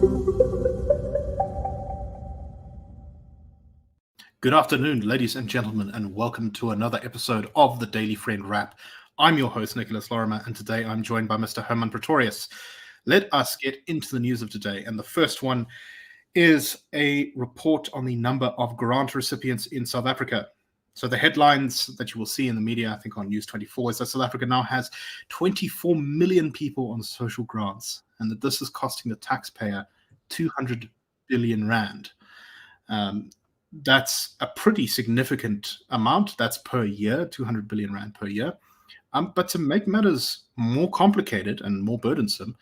Good afternoon, ladies and gentlemen, and welcome to another episode of the Daily Friend Wrap. I'm your host, Nicholas Lorimer, and today I'm joined by Mr. Hermann Pretorius. Let us get into the news of today, and the first one is a report on the number of grant recipients in South Africa. So the headlines that you will see in the media, I think on News 24, is that South Africa now has 24 million people on social grants, and that this is costing the taxpayer 200 billion rand. That's a pretty significant amount. That's per year, 200 billion rand per year. But to make matters more complicated and more burdensome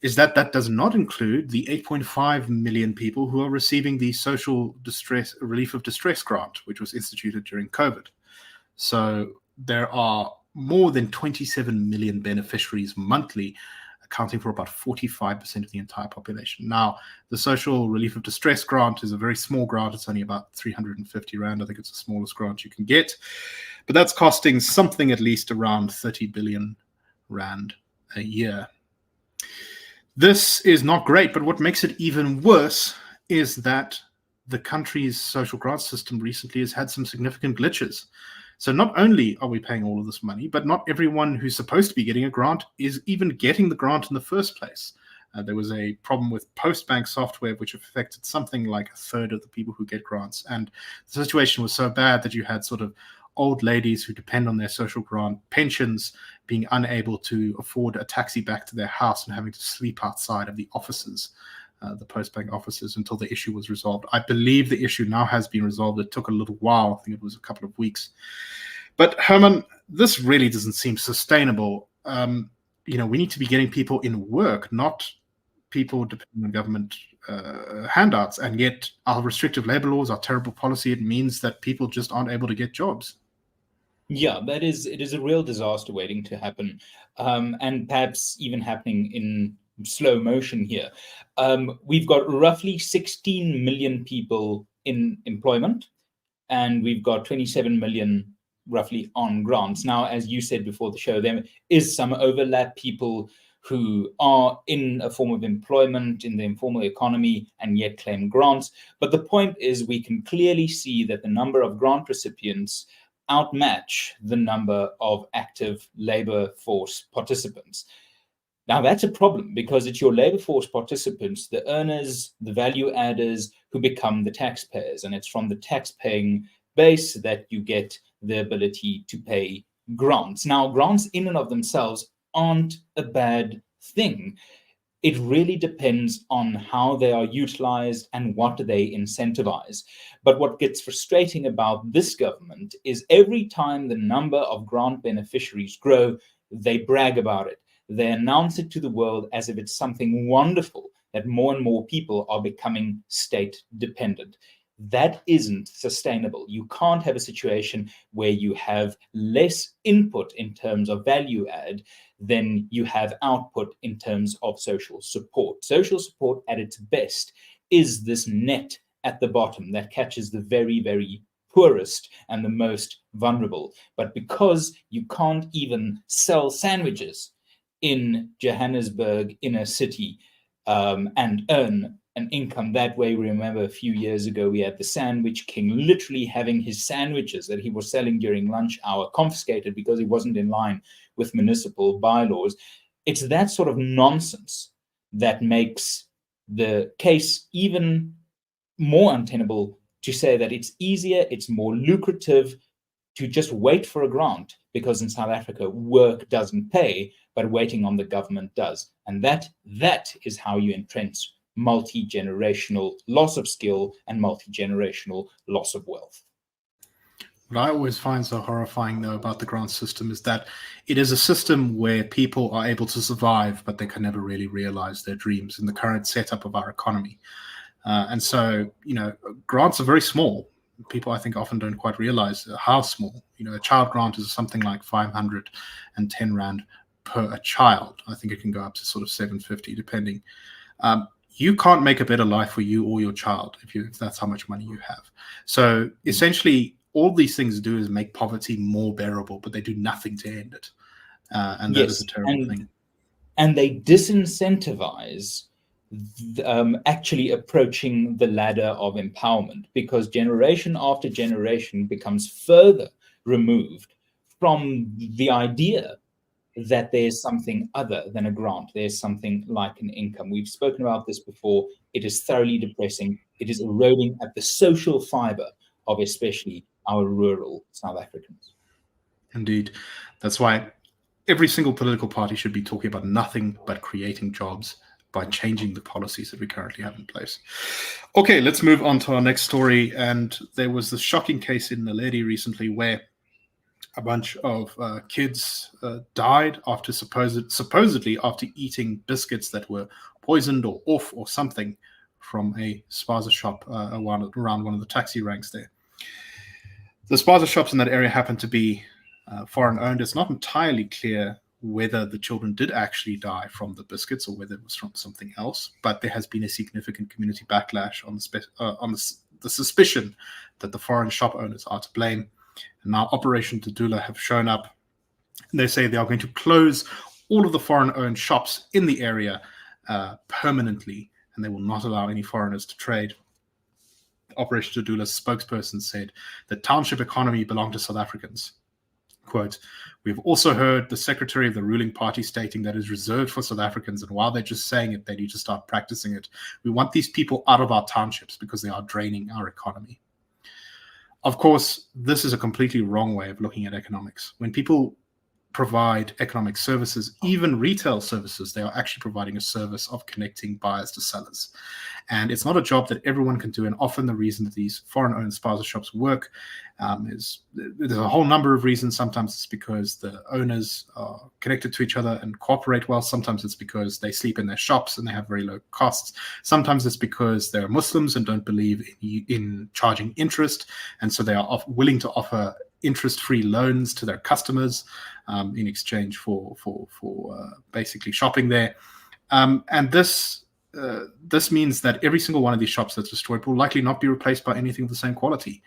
is that that does not include the 8.5 million people who are receiving the social distress relief of distress grant, which was instituted during COVID. So there are more than 27 million beneficiaries monthly, accounting for about 45% of the entire population. Now, the social relief of distress grant is a very small grant. It's only about 350 rand. I think it's the smallest grant you can get. But that's costing something at least around 30 billion rand a year. This is not great, but what makes it even worse is that the country's social grant system recently has had some significant glitches. So not only are we paying all of this money, but not everyone who's supposed to be getting a grant is even getting the grant in the first place. There was a problem with Postbank software, which affected something like a third of the people who get grants. And the situation was so bad that you had sort of old ladies who depend on their social grant pensions being unable to afford a taxi back to their house and having to sleep outside of the offices, the Postbank offices, until the issue was resolved. I believe the issue now has been resolved. It took a little while. I think it was a couple of weeks. But Herman, this really doesn't seem sustainable. We need to be getting people in work, not people depending on government handouts. And yet our restrictive labor laws, our terrible policy, it means that people just aren't able to get jobs. Yeah, it is a real disaster waiting to happen, and perhaps even happening in slow motion here. We've got roughly 16 million people in employment, and we've got 27 million roughly on grants. Now, as you said before the show, there is some overlap, people who are in a form of employment in the informal economy and yet claim grants. But the point is, we can clearly see that the number of grant recipients outmatch the number of active labor force participants. Now, that's a problem because it's your labor force participants, the earners, the value adders, who become the taxpayers. And it's from the tax-paying base that you get the ability to pay grants. Now, grants in and of themselves aren't a bad thing. It really depends on how they are utilized and what they incentivize. But what gets frustrating about this government is every time the number of grant beneficiaries grow, they brag about it. They announce it to the world as if it's something wonderful that more and more people are becoming state dependent. That isn't sustainable. You can't have a situation where you have less input in terms of value add than you have output in terms of social support. Social support at its best is this net at the bottom that catches the very, very poorest and the most vulnerable. But because you can't even sell sandwiches in Johannesburg inner city and earn an income that way. Remember a few years ago, we had the Sandwich King literally having his sandwiches that he was selling during lunch hour confiscated because he wasn't in line with municipal bylaws. It's that sort of nonsense that makes the case even more untenable to say that it's easier, it's more lucrative to just wait for a grant, because in South Africa, work doesn't pay, but waiting on the government does. And that is how you entrench multi-generational loss of skill and multi-generational loss of wealth. What I always find so horrifying, though, about the grant system is that it is a system where people are able to survive, but they can never really realize their dreams in the current setup of our economy. And so, grants are very small. People, I think, often don't quite realize how small. A child grant is something like 510 rand per a child. I think it can go up to sort of 750, depending. You can't make a better life for you or your child if that's how much money you have. So essentially, all these things do is make poverty more bearable, but they do nothing to end it. And that is a terrible thing. And they disincentivize actually approaching the ladder of empowerment, because generation after generation becomes further removed from the idea that there's something other than a grant. There's something like an income. We've spoken about this before. It is thoroughly depressing. It is eroding at the social fiber of especially our rural South Africans. Indeed. That's why every single political party should be talking about nothing but creating jobs by changing the policies that we currently have in place. Okay, let's move on to our next story. And there was this shocking case in Naledi recently where a bunch of kids died after supposedly after eating biscuits that were poisoned or off or something from a spaza shop around one of the taxi ranks there. The spaza shops in that area happen to be foreign owned. It's not entirely clear whether the children did actually die from the biscuits or whether it was from something else, but there has been a significant community backlash on the suspicion that the foreign shop owners are to blame. And now Operation Dudula have shown up. They say they are going to close all of the foreign-owned shops in the area permanently, and they will not allow any foreigners to trade. Operation Dudula's spokesperson said the township economy belonged to South Africans. Quote, "We've also heard the secretary of the ruling party stating that it is reserved for South Africans, and while they're just saying it, they need to start practicing it. We want these people out of our townships because they are draining our economy." Of course, this is a completely wrong way of looking at economics. When people provide economic services, even retail services, they are actually providing a service of connecting buyers to sellers. And it's not a job that everyone can do. And often the reason that these foreign-owned spaza shops work is there's a whole number of reasons. Sometimes it's because the owners are connected to each other and cooperate well. Sometimes it's because they sleep in their shops and they have very low costs. Sometimes it's because they're Muslims and don't believe in charging interest. And so they are willing to offer interest-free loans to their customers in exchange for basically shopping there. And this means that every single one of these shops that's destroyed will likely not be replaced by anything of the same quality.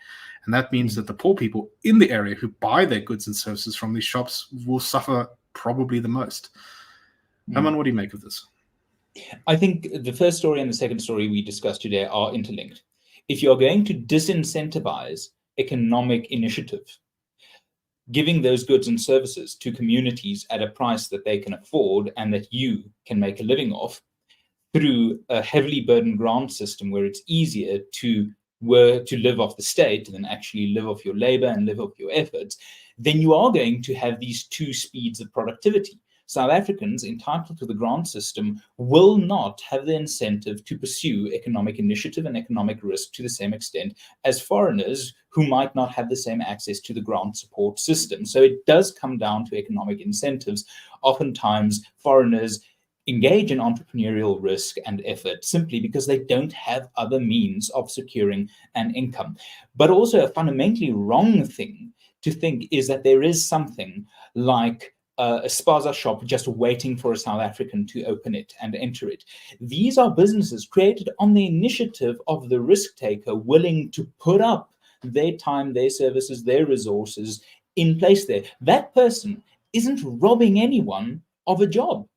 And that means that the poor people in the area who buy their goods and services from these shops will suffer probably the most. Hermann, what do you make of this? I think the first story and the second story we discussed today are interlinked. If you're going to disincentivize economic initiative, giving those goods and services to communities at a price that they can afford and that you can make a living off through a heavily burdened grant system where it's easier to live off the state than actually live off your labor and live off your efforts, then you are going to have these two speeds of productivity. South Africans entitled to the grant system will not have the incentive to pursue economic initiative and economic risk to the same extent as foreigners who might not have the same access to the grant support system. So it does come down to economic incentives. Oftentimes, foreigners engage in entrepreneurial risk and effort simply because they don't have other means of securing an income. But also a fundamentally wrong thing to think is that there is something like a spaza shop just waiting for a South African to open it and enter it. These are businesses created on the initiative of the risk taker willing to put up their time, their services, their resources in place there. That person isn't robbing anyone of a job.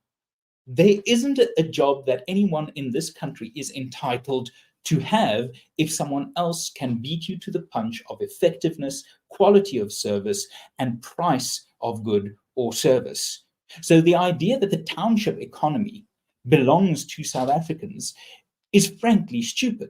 There isn't a job that anyone in this country is entitled to have if someone else can beat you to the punch of effectiveness, quality of service, and price of good or service. So the idea that the township economy belongs to South Africans is frankly stupid,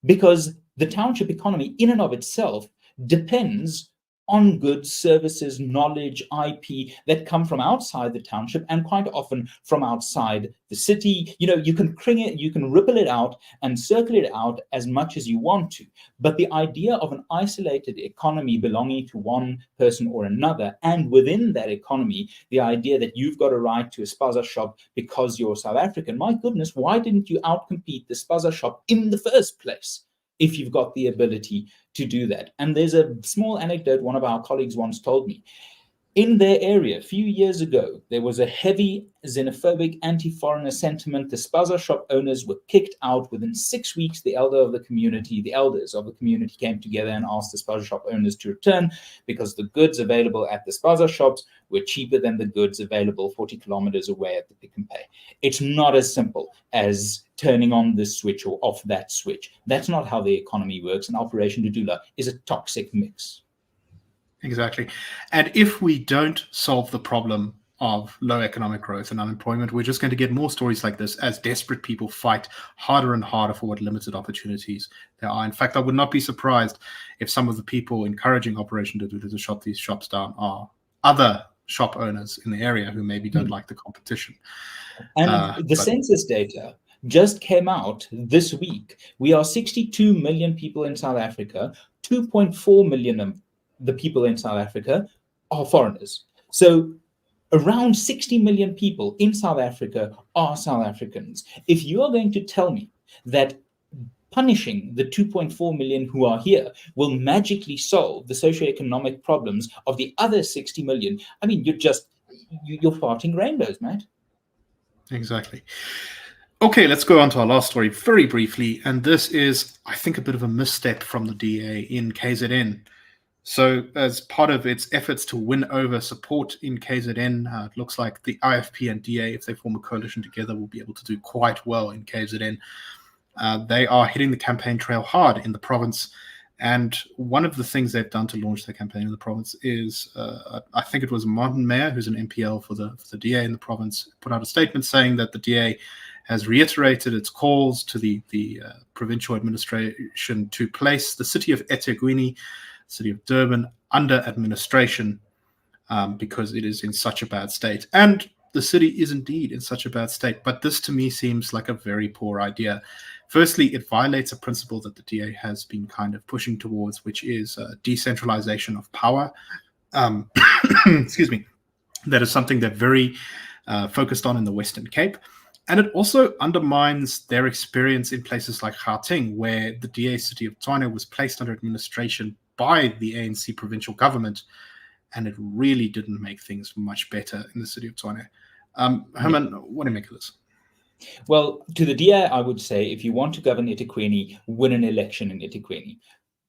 because the township economy in and of itself depends on goods, services, knowledge, IP that come from outside the township and quite often from outside the city. You can ripple it out and circle it out as much as you want to. But the idea of an isolated economy belonging to one person or another, and within that economy, the idea that you've got a right to a spaza shop because you're South African, my goodness, why didn't you outcompete the spaza shop in the first place if you've got the ability to do that? And there's a small anecdote one of our colleagues once told me. In their area, a few years ago, there was a heavy xenophobic anti-foreigner sentiment. The spaza shop owners were kicked out. Within 6 weeks, the elders of the community came together and asked the spaza shop owners to return because the goods available at the spaza shops were cheaper than the goods available 40 kilometers away at the Pick and Pay. It's not as simple. as turning on this switch or off that switch. That's not how the economy works. And Operation Dudula is a toxic mix. Exactly. And if we don't solve the problem of low economic growth and unemployment, we're just going to get more stories like this as desperate people fight harder and harder for what limited opportunities there are. In fact, I would not be surprised if some of the people encouraging Operation Dudula to shut these shops down are other shop owners in the area who maybe don't like the competition. And the census data just came out this week. We are 62 million people in South Africa. 2.4 million of the people in South Africa are foreigners. So around 60 million people in South Africa are South Africans. If you are going to tell me that punishing the 2.4 million who are here will magically solve the socioeconomic problems of the other 60 million, I mean, you're farting rainbows, Matt. Exactly. Okay, let's go on to our last story very briefly. And this is, I think, a bit of a misstep from the DA in KZN. So as part of its efforts to win over support in KZN, it looks like the IFP and DA, if they form a coalition together, will be able to do quite well in KZN. They are hitting the campaign trail hard in the province. And one of the things they've done to launch their campaign in the province is, I think it was Martin Meyer, who's an MPL for the DA in the province, put out a statement saying that the DA has reiterated its calls to the provincial administration to place the city of eThekwini, city of Durban, under administration because it is in such a bad state. And the city is indeed in such a bad state. But this to me seems like a very poor idea. Firstly, it violates a principle that the DA has been kind of pushing towards, which is decentralization of power. Excuse me. That is something they're very focused on in the Western Cape. And it also undermines their experience in places like Gauteng, where the DA city of Tshwane was placed under administration by the ANC provincial government, and it really didn't make things much better in the city of Tshwane. Herman, what do you make of this? Well, to the DA, I would say, if you want to govern eThekwini, win an election in eThekwini.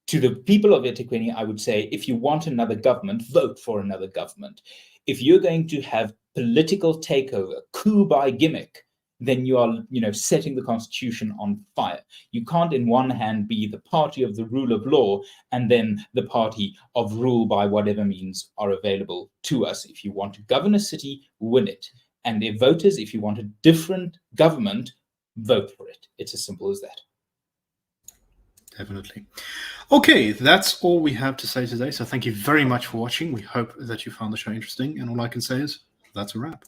To the people of eThekwini, I would say, if you want another government, vote for another government. If you're going to have political takeover, coup by gimmick, then you are, setting the constitution on fire. You can't, in one hand, be the party of the rule of law and then the party of rule by whatever means are available to us. If you want to govern a city, win it. And if voters, if you want a different government, vote for it. It's as simple as that. Definitely. Okay, that's all we have to say today. So thank you very much for watching. We hope that you found the show interesting. And all I can say is that's a wrap.